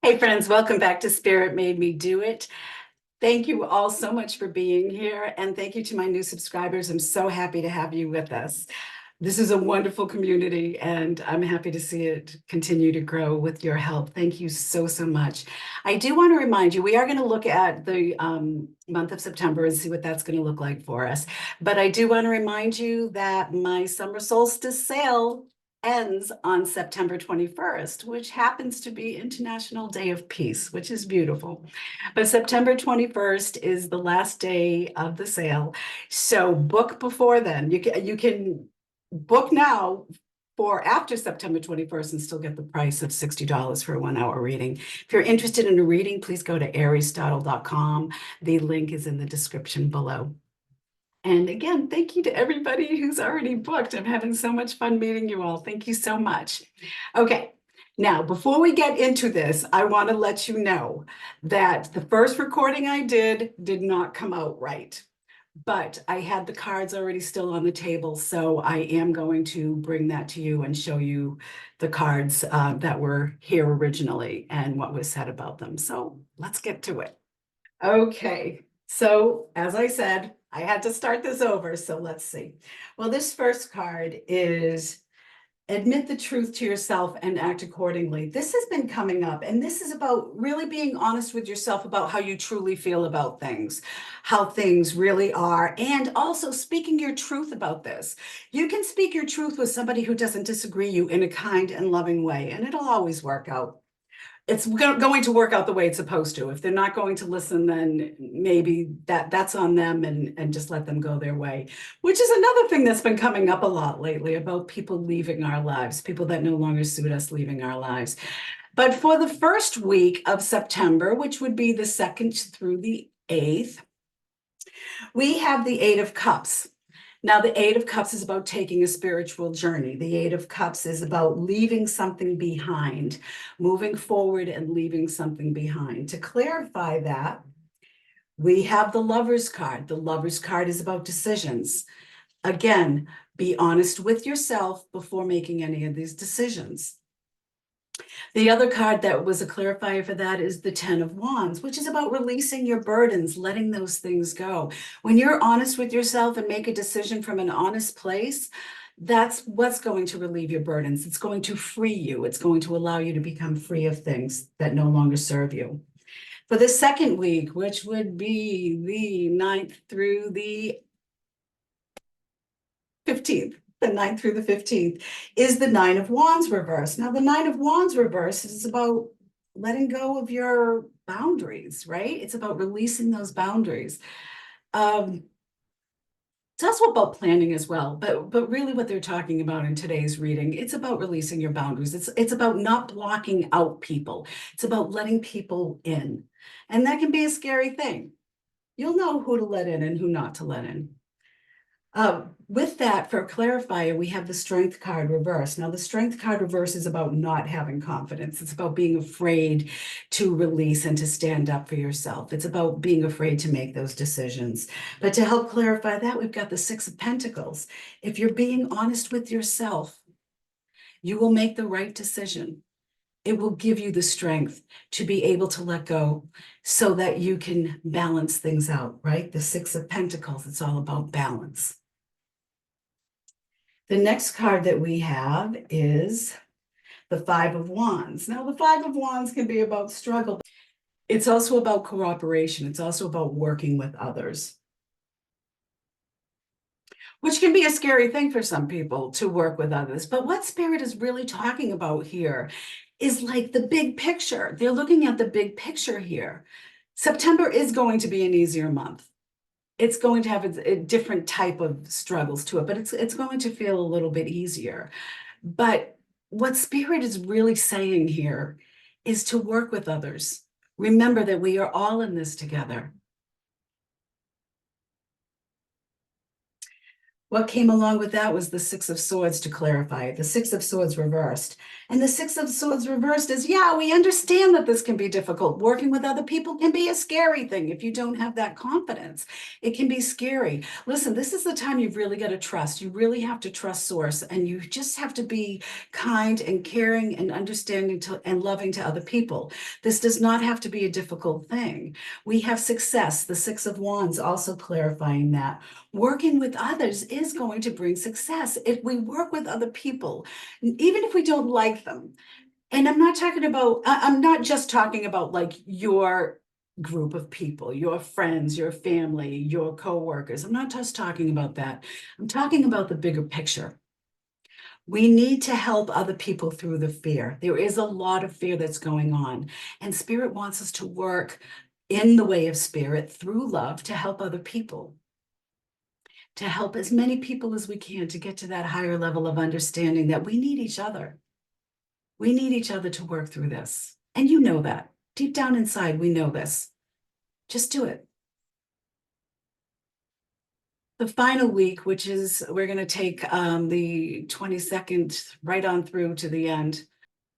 Hey friends, welcome back to Spirit Made Me Do It. Thank you all so much for being here, and thank you to my new subscribers. I'm so happy to have you with us. This is a wonderful community, and I'm happy to see it continue to grow with your help. Thank you so, so much. I do want to remind you, we are going to look at the month of September and see what that's going to look like for us. But I do want to remind you that my summer solstice sale ends on September 21st, which happens to be International Day of Peace, which is beautiful. But September 21st is the last day of the sale. So book before then. You can book now for after September 21st and still get the price of $60 for a 1-hour reading. If you're interested in a reading, please go to aristotle.com. The link is in the description below. And again, thank you to everybody who's already booked. I'm having so much fun meeting you all. Thank you so much. Okay, now before we get into this, I want to let you know that the first recording I did not come out right. But I had the cards already still on the table, so I am going to bring that to you and show you the cards that were here originally and what was said about them. So let's get to it. Okay, so as I said, I had to start this over, so let's see. Well, this first card is admit the truth to yourself and act accordingly. This has been coming up, and this is about really being honest with yourself about how you truly feel about things, how things really are, and also speaking your truth about this. You can speak your truth with somebody who doesn't disagree you in a kind and loving way, and it'll always work out. It's going to work out the way it's supposed to. If they're not going to listen, then maybe that's on them, and just let them go their way, which is another thing that's been coming up a lot lately about people leaving our lives, people that no longer suit us leaving our lives. But for the first week of September, which would be the 2nd through the 8th, we have the 8 of Cups. Now, the 8 of Cups is about taking a spiritual journey. The 8 of Cups is about leaving something behind, moving forward and leaving something behind. To clarify that, we have the Lover's card. The Lover's card is about decisions. Again, be honest with yourself before making any of these decisions. The other card that was a clarifier for that is the 10 of Wands, which is about releasing your burdens, letting those things go. When you're honest with yourself and make a decision from an honest place, that's what's going to relieve your burdens. It's going to free you. It's going to allow you to become free of things that no longer serve you. For the second week, which would be the 9th through the 15th, the 9th through the 15th, is the 9 of Wands reverse. Now, the 9 of Wands reverse is about letting go of your boundaries, right? It's about releasing those boundaries. It's also about planning as well, but really what they're talking about in today's reading, it's about releasing your boundaries. It's about not blocking out people. It's about letting people in. And that can be a scary thing. You'll know who to let in and who not to let in. With that, for a clarifier, we have the Strength card reverse. Now, the Strength card reverse is about not having confidence. It's about being afraid to release and to stand up for yourself. It's about being afraid to make those decisions. But to help clarify that, we've got the 6 of Pentacles. If you're being honest with yourself, you will make the right decision. It will give you the strength to be able to let go so that you can balance things out, right? The 6 of Pentacles, it's all about balance. The next card that we have is the 5 of Wands. Now, the 5 of Wands can be about struggle. It's also about cooperation. It's also about working with others, which can be a scary thing for some people, to work with others. But what Spirit is really talking about here is like the big picture. They're looking at the big picture here. September is going to be an easier month. It's going to have a different type of struggles to it, but it's going to feel a little bit easier. But what Spirit is really saying here is to work with others. Remember that we are all in this together. What came along with that was the Six of Swords to clarify it, the Six of Swords reversed. And the Six of Swords reversed is, yeah, we understand that this can be difficult. Working with other people can be a scary thing if you don't have that confidence. It can be scary. Listen, this is the time you've really got to trust. You really have to trust Source, and you just have to be kind and caring and understanding and loving to other people. This does not have to be a difficult thing. We have success, the Six of Wands also clarifying that. Working with others is going to bring success. If we work with other people, even if we don't like them, and I'm not talking about, I'm not just talking about like your group of people, your friends, your family, your coworkers. I'm not just talking about that. I'm talking about the bigger picture. We need to help other people through the fear. There is a lot of fear that's going on, and Spirit wants us to work in the way of Spirit through love to help other people, to help as many people as we can to get to that higher level of understanding that we need each other. We need each other to work through this. And you know that. Deep down inside, we know this. Just do it. The final week, which is, we're going to take the 22nd right on through to the end.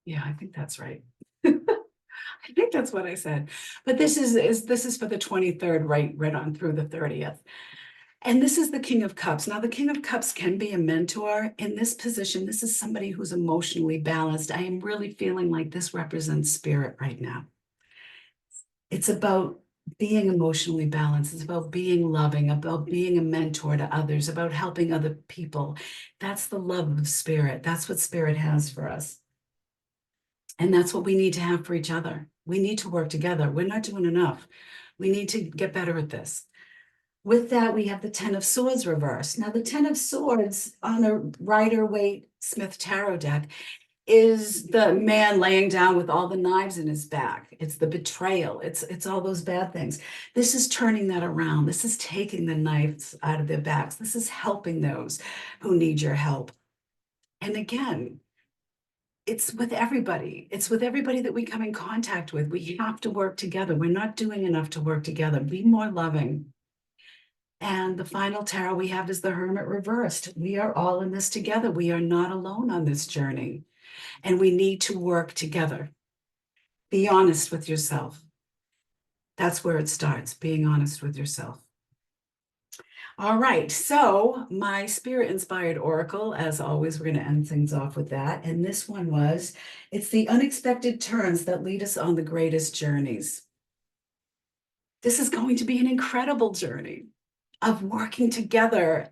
Yeah, I think that's right. I think that's what I said. But this is for the 23rd, right on through the 30th. And this is the King of Cups. Now, the King of Cups can be a mentor. In this position, this is somebody who's emotionally balanced. I am really feeling like this represents Spirit right now. It's about being emotionally balanced. It's about being loving, about being a mentor to others, about helping other people. That's the love of Spirit. That's what Spirit has for us. And that's what we need to have for each other. We need to work together. We're not doing enough. We need to get better at this. With that, we have the Ten of Swords reversed. Now, the Ten of Swords on a Rider-Waite-Smith tarot deck is the man laying down with all the knives in his back. It's the betrayal. It's all those bad things. This is turning that around. This is taking the knives out of their backs. This is helping those who need your help. And again, it's with everybody. It's with everybody that we come in contact with. We have to work together. We're not doing enough to work together. Be more loving. And the final tarot we have is the Hermit reversed. We are all in this together. We are not alone on this journey. And we need to work together. Be honest with yourself. That's where it starts, being honest with yourself. All right, so my Spirit-inspired oracle, as always, we're going to end things off with that. And this one was, it's the unexpected turns that lead us on the greatest journeys. This is going to be an incredible journey of working together,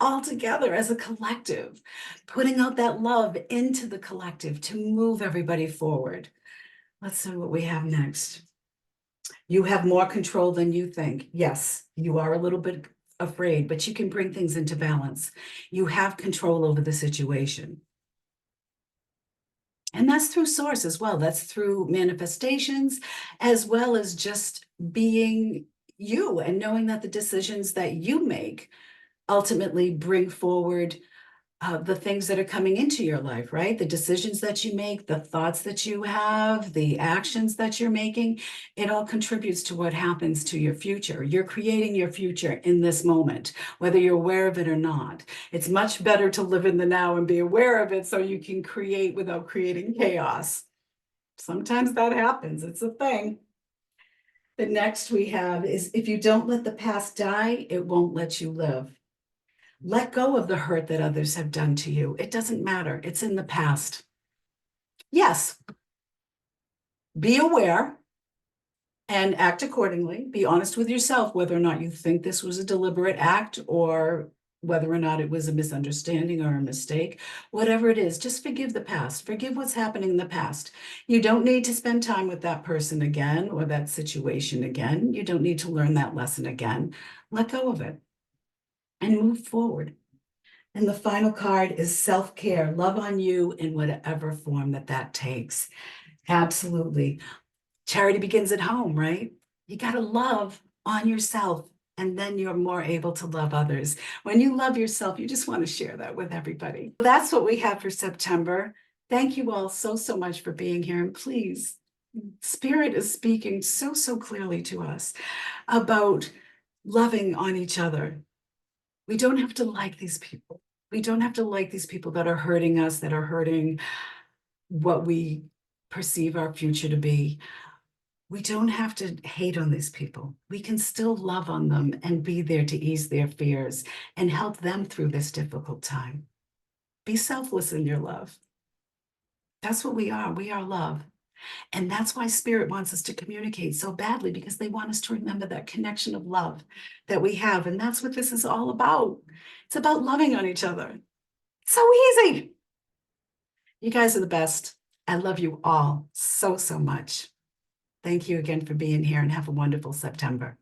all together as a collective, putting out that love into the collective to move everybody forward. Let's see what we have next. You have more control than you think. Yes, you are a little bit afraid, but you can bring things into balance. You have control over the situation. And that's through Source as well. That's through manifestations, as well as just being you and knowing that the decisions that you make ultimately bring forward the things that are coming into your life, right? The decisions that you make, the thoughts that you have, the actions that you're making, it all contributes to what happens to your future. You're creating your future in this moment, whether you're aware of it or not. It's much better to live in the now and be aware of it so you can create without creating chaos. Sometimes that happens. It's a thing. The next we have is, if you don't let the past die, it won't let you live. Let go of the hurt that others have done to you. It doesn't matter. It's in the past. Yes, be aware and act accordingly. Be honest with yourself whether or not you think this was a deliberate act or whether or not it was a misunderstanding or a mistake. Whatever it is, just forgive the past. Forgive what's happening in the past. You don't need to spend time with that person again or that situation again. You don't need to learn that lesson again. Let go of it and move forward. And the final card is self-care. Love on you in whatever form that takes. Absolutely. Charity begins at home, right? You got to love on yourself, and then you're more able to love others. When you love yourself, you just want to share that with everybody. That's what we have for September. Thank you all so much for being here. And please, Spirit is speaking so clearly to us about loving on each other. We don't have to like these people. We don't have to like these people that are hurting us, that are hurting what we perceive our future to be. We don't have to hate on these people. We can still love on them and be there to ease their fears and help them through this difficult time. Be selfless in your love. That's what we are. We are love. And that's why Spirit wants us to communicate so badly, because they want us to remember that connection of love that we have. And that's what this is all about. It's about loving on each other. So easy. You guys are the best. I love you all so, so much. Thank you again for being here, and have a wonderful September.